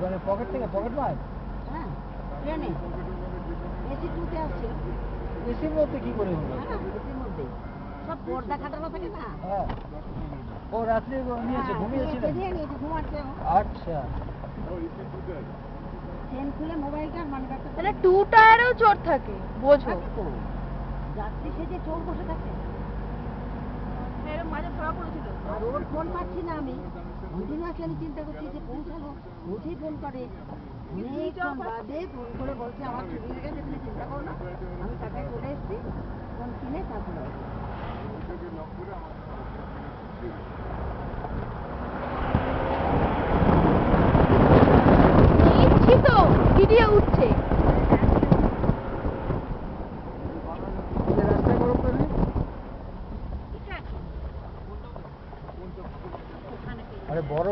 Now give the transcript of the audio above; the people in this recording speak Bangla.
মানে পকেট থেকে পকেট মার? হ্যাঁ ট্রেনে এসি টুতে আসছিল। এসির মধ্যে কি করে হলো? হ্যাঁ এসির মধ্যেই সব পর্দা খাটানো থাকে না। হ্যাঁ ও রাত্রে নিয়েছে, ঘুমিয়েছিলেন? নিয়ে নিয়েছে, ঘুমাচ্ছে ও। আচ্ছা চেন খুলে মোবাইলটা আর মানি ব্যাগটা তাহলে টু টায়ারেও চোর থাকে, বোঝো। থাকে তো, যাত্রী সেজে চোর বসে থাকে। এরকম মাঝে ধরা পড়েছিল। আর ওর ফোন পাচ্ছি না আমি, কন্টিনিউয়াসলি আমি চিন্তা করছি যে পৌঁছালো, পৌঁছেই ফোন করে। অনেকক্ষণ বাদে ফোন করে বলছে আমার ছুটি হয়ে গেছে, তুমি চিন্তা করো না, আমি টাকায় চলে এসেছি, ফোন কিনে তারপরে আসবো। নিচ্ছি তো, ভিডিও উঠছে। রাস্তায় গরম করে নে। আরে বড়